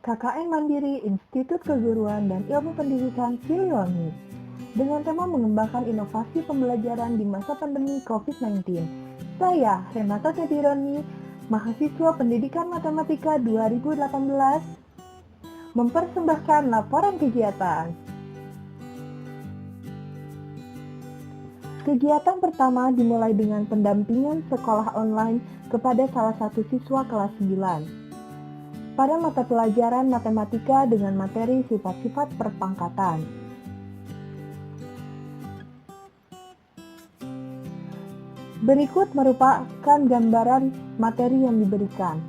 KKN Mandiri Institut Keguruan dan Ilmu Pendidikan Siliwangi dengan tema mengembangkan inovasi pembelajaran di masa pandemi COVID-19. Saya, Renata Sadironi, mahasiswa Pendidikan Matematika 2018, mempersembahkan laporan kegiatan. Kegiatan pertama dimulai dengan pendampingan sekolah online kepada salah satu siswa kelas 9 pada mata pelajaran matematika dengan materi sifat-sifat perpangkatan. Berikut merupakan gambaran materi yang diberikan.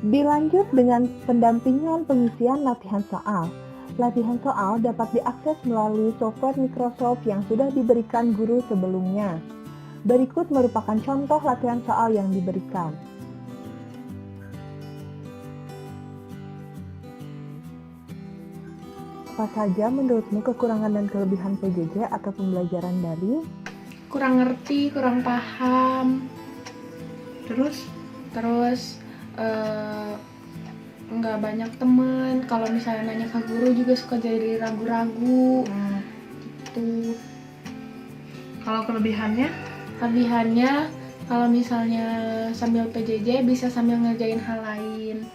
Dilanjut dengan pendampingan pengisian latihan soal. Latihan soal dapat diakses melalui software Microsoft yang sudah diberikan guru sebelumnya. Berikut merupakan contoh latihan soal yang diberikan. Apa saja menurutmu kekurangan dan kelebihan PJJ atau pembelajaran daring? Kurang ngerti, kurang paham. Terus nggak banyak teman. Kalau misalnya nanya ke guru juga suka jadi ragu-ragu. Gitu. Kalau kelebihannya kalau misalnya sambil PJJ bisa sambil ngerjain hal lain.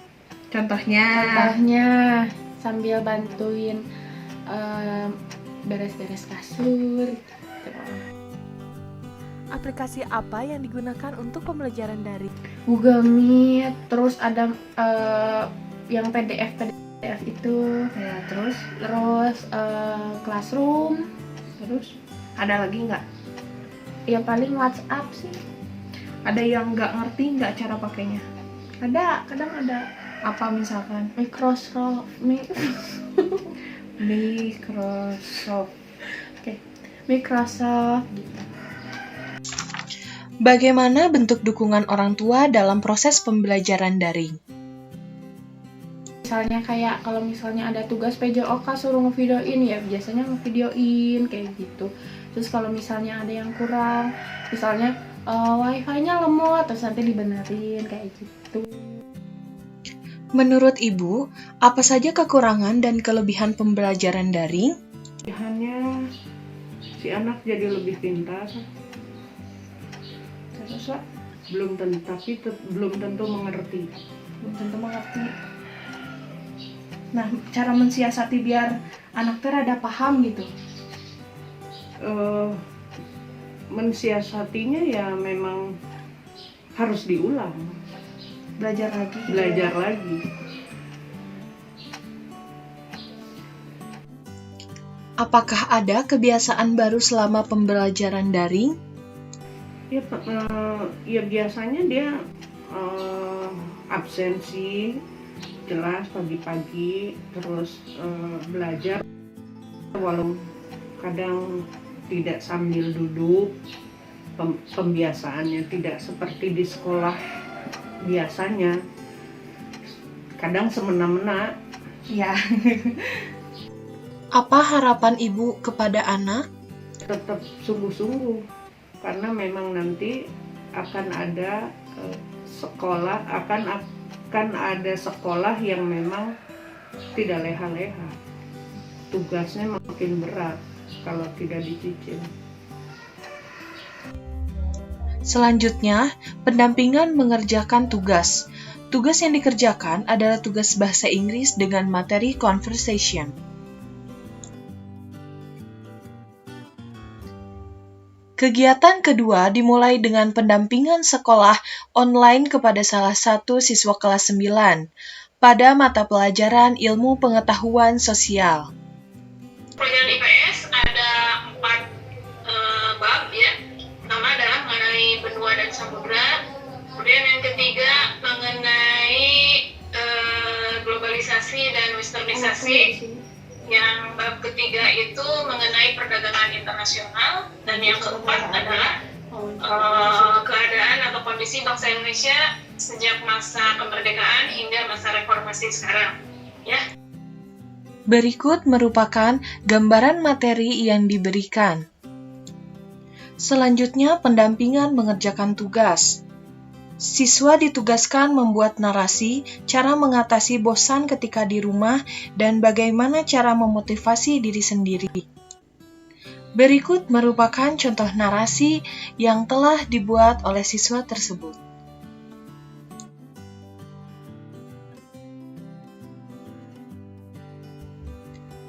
contohnya Sambil bantuin beres-beres kasur gitu. Aplikasi apa yang digunakan untuk pembelajaran daring? Google Meet, terus ada yang PDF itu, ya, terus Classroom, terus ada lagi nggak? ya paling WhatsApp sih. Ada yang nggak ngerti nggak cara pakainya? Kadang ada Apa misalkan? Microsoft gitu. Bagaimana bentuk dukungan orang tua dalam proses pembelajaran daring? Misalnya kayak kalau misalnya ada tugas PJOK suruh ngevideoin, ya biasanya ngevideoin kayak gitu. Terus kalau misalnya ada yang kurang, misalnya wifi-nya lemot, terus nanti dibenerin kayak gitu. Menurut Ibu, apa saja kekurangan dan kelebihan pembelajaran daring? Kelebihannya si anak jadi lebih pintar. Terus Belum tentu mengerti. Belum tentu mengerti. Nah, cara mensiasati biar anak teh rada paham gitu. Mensiasatinya ya memang harus diulang, Belajar lagi. Apakah ada kebiasaan baru selama pembelajaran daring? Ya biasanya dia absensi jelas pagi-pagi, terus belajar walau kadang tidak sambil duduk, pembiasaannya tidak seperti di sekolah biasanya, kadang semena-mena. Ya. Apa harapan Ibu kepada anak? Tetap sungguh-sungguh, karena memang nanti akan ada sekolah yang memang tidak leha-leha. Tugasnya makin berat kalau tidak dicicil. Selanjutnya, pendampingan mengerjakan tugas. Tugas yang dikerjakan adalah tugas bahasa Inggris dengan materi conversation. Kegiatan kedua dimulai dengan pendampingan sekolah online kepada salah satu siswa kelas 9 pada mata pelajaran ilmu pengetahuan sosial. Pelajaran IPS ada 4 bab ya. Pertama adalah mengenai benua dan samudra. Kemudian yang ketiga mengenai globalisasi dan westernisasi. Yang bab ketiga itu mengenai perdagangan internasional, dan yang keempat adalah keadaan atau kondisi bangsa Indonesia sejak masa kemerdekaan hingga masa reformasi sekarang. Ya. Berikut merupakan gambaran materi yang diberikan. Selanjutnya, pendampingan mengerjakan tugas. Siswa ditugaskan membuat narasi, cara mengatasi bosan ketika di rumah, dan bagaimana cara memotivasi diri sendiri. Berikut merupakan contoh narasi yang telah dibuat oleh siswa tersebut.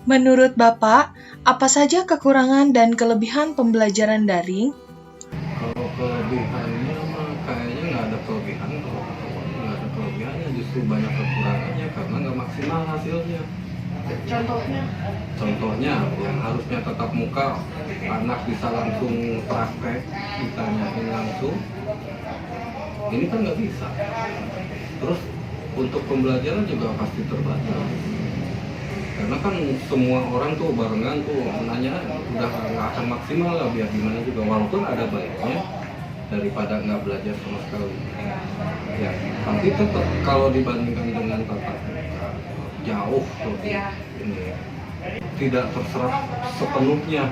Menurut Bapak, apa saja kekurangan dan kelebihan pembelajaran daring? Kalau kelebihannya mah kayaknya nggak ada kelebihan, nggak ada kelebihannya, justru banyak kekurangannya karena nggak maksimal hasilnya. Contohnya yang harusnya tatap muka, anak bisa langsung praktek, ditanyain langsung, ini kan nggak bisa. Terus untuk pembelajaran juga pasti terbatas. Karena kan semua orang tuh barengan tuh nanya, udah nggak akan maksimal lah, biar gimana juga, walaupun ada baiknya daripada nggak belajar sama sekali. Ya, tapi tetap kalau dibandingkan dengan tatap muka jauh lebih ini, tidak terserah sepenuhnya,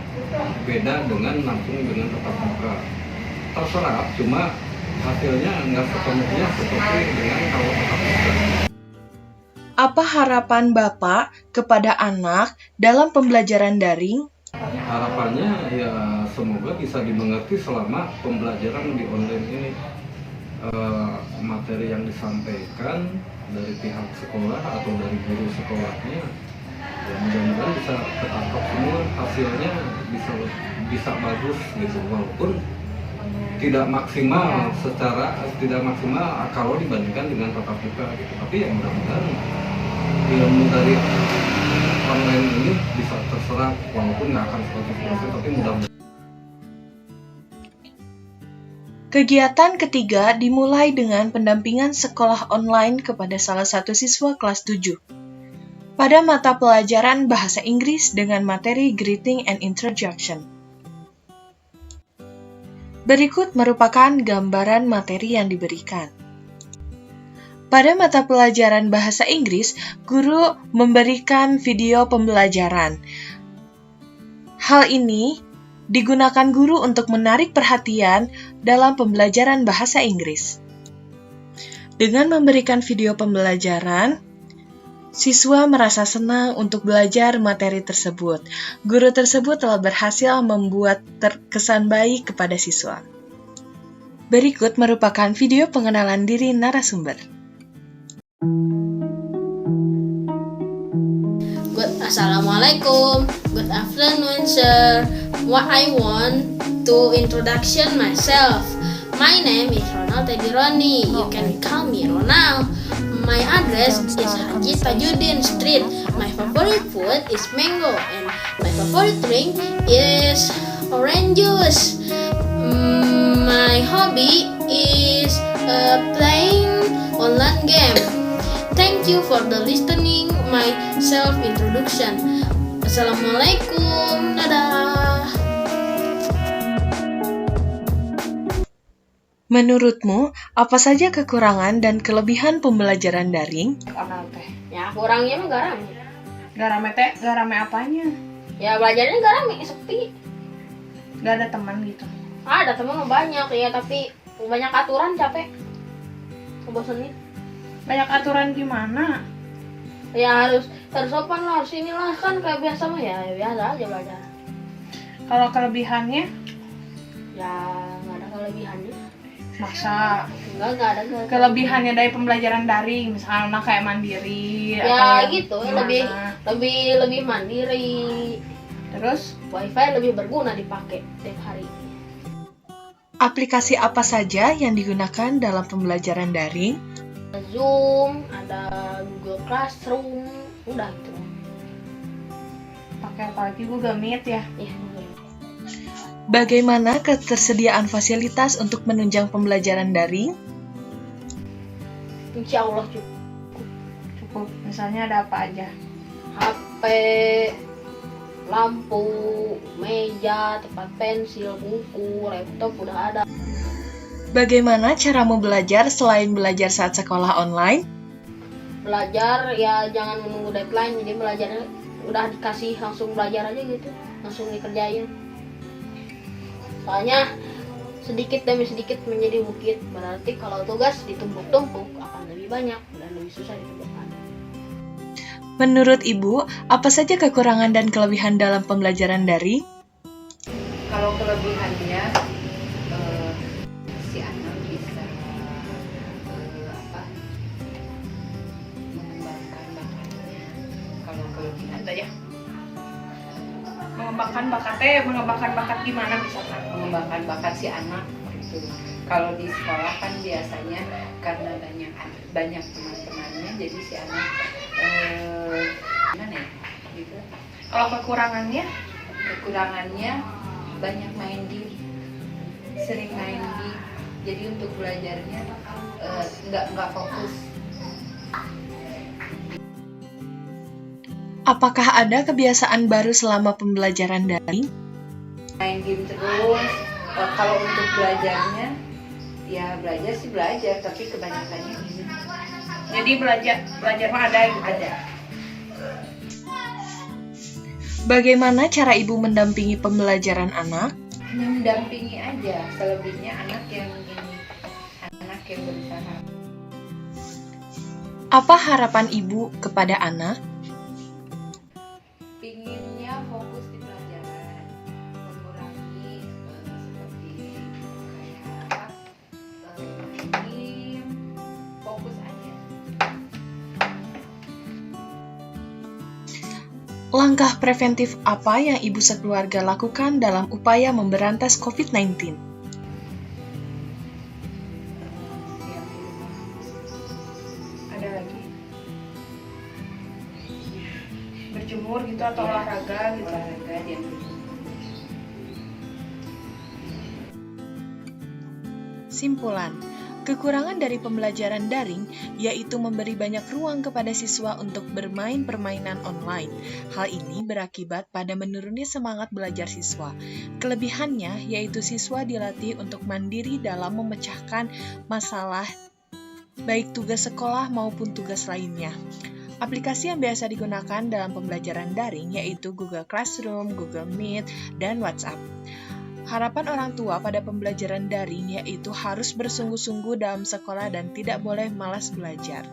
beda dengan langsung dengan tatap muka. Terserah, cuma hasilnya nggak sepenuhnya seperti dengan kalau tatap muka. Apa harapan Bapak kepada anak dalam pembelajaran daring? Harapannya ya semoga bisa dimengerti selama pembelajaran di online ini. Materi yang disampaikan dari pihak sekolah atau dari guru sekolahnya, ya mudah-mudahan bisa ketangkap semua, hasilnya bisa bagus gitu, walaupun tidak maksimal kalau dibandingkan dengan tatap muka gitu. Tapi ya mudah-mudahan ilmu dari online ini bisa terserap, walaupun nggak akan 100%, tapi mudah-mudahan. Kegiatan ketiga dimulai dengan pendampingan sekolah online kepada salah satu siswa kelas 7 pada mata pelajaran Bahasa Inggris dengan materi Greeting and Introduction. Berikut merupakan gambaran materi yang diberikan. Pada mata pelajaran Bahasa Inggris, guru memberikan video pembelajaran. Hal ini digunakan guru untuk menarik perhatian dalam pembelajaran bahasa Inggris. Dengan memberikan video pembelajaran, siswa merasa senang untuk belajar materi tersebut. Guru tersebut telah berhasil membuat terkesan baik kepada siswa. Berikut merupakan video pengenalan diri narasumber. Assalamualaikum. Good afternoon, sir. What I want to introduction myself. My name is Ronald Teddy Roni. You can call me Ronald. My address is Haji Tajuddin Street. My favorite food is mango and my favorite drink is orange juice. My hobby is playing online game. Thank you for the listening my self introduction. Assalamualaikum. Dadah. Menurutmu, apa saja kekurangan dan kelebihan pembelajaran daring? Ya kurangnya mah gak rame. Gak rame apanya? Ya belajarnya gak rame, sepi. Gak ada teman gitu. Ada teman banyak ya, tapi banyak aturan, capek. Kebosanin. Banyak aturan gimana? Ya harus sopan lah, harus inilah, kan kayak biasa mah ya biasa aja belajar. Kalau kelebihannya? Ya nggak ada kelebihannya. Masa? Nggak ada Kelebihannya dari pembelajaran daring, misalnya kayak mandiri. Ya atau gitu, gimana? lebih mandiri. Terus? Wifi lebih berguna dipakai tiap hari. Aplikasi apa saja yang digunakan dalam pembelajaran daring? Ada Zoom, ada Google Classroom, udah gitu. Pakai apa lagi? Google Meet ya? Iya. Bagaimana ketersediaan fasilitas untuk menunjang pembelajaran daring? Insya Allah Cukup. Misalnya ada apa aja? HP, lampu, meja, tempat pensil, buku, laptop udah ada. Bagaimana caramu belajar selain belajar saat sekolah online? Belajar ya jangan menunggu deadline, jadi belajarnya udah dikasih langsung belajar aja gitu, langsung dikerjain. Soalnya sedikit demi sedikit menjadi bukit. Berarti kalau tugas ditumpuk-tumpuk akan lebih banyak dan lebih susah ditemukan. Menurut Ibu, apa saja kekurangan dan kelebihan dalam pembelajaran daring? Kalau kelebihannya si anak bisa mengembangkan bakatnya. Kalau kelebihan ya mengembangkan bakat gimana misalkan? mengembangkan bakat si anak gitu. Kalau di sekolah kan biasanya karena banyak teman-temannya, jadi si anak gimana ya gitu. Kalau kekurangannya banyak main game, sering main game, jadi untuk belajarnya nggak fokus. Apakah ada kebiasaan baru selama pembelajaran daring? Main game terus. Kalau untuk belajarnya ya belajar, tapi kebanyakannya ini. jadi belajar mah ada. Bagaimana cara Ibu mendampingi pembelajaran anak? Hanya mendampingi aja, selebihnya anak yang berusaha. Apa harapan Ibu kepada anak? Pinginnya fokus di pelajaran, mengurangi seperti kayak game, fokus aja. Langkah preventif apa yang Ibu sekeluarga lakukan dalam upaya memberantas COVID-19? Ada lagi berjemur gitu atau olahraga gitu. Olahraga dia. Simpulan, kekurangan dari pembelajaran daring yaitu memberi banyak ruang kepada siswa untuk bermain permainan online. Hal ini berakibat pada menurunnya semangat belajar siswa. Kelebihannya yaitu siswa dilatih untuk mandiri dalam memecahkan masalah baik tugas sekolah maupun tugas lainnya. Aplikasi yang biasa digunakan dalam pembelajaran daring yaitu Google Classroom, Google Meet, dan WhatsApp. Harapan orang tua pada pembelajaran daring yaitu harus bersungguh-sungguh dalam sekolah dan tidak boleh malas belajar.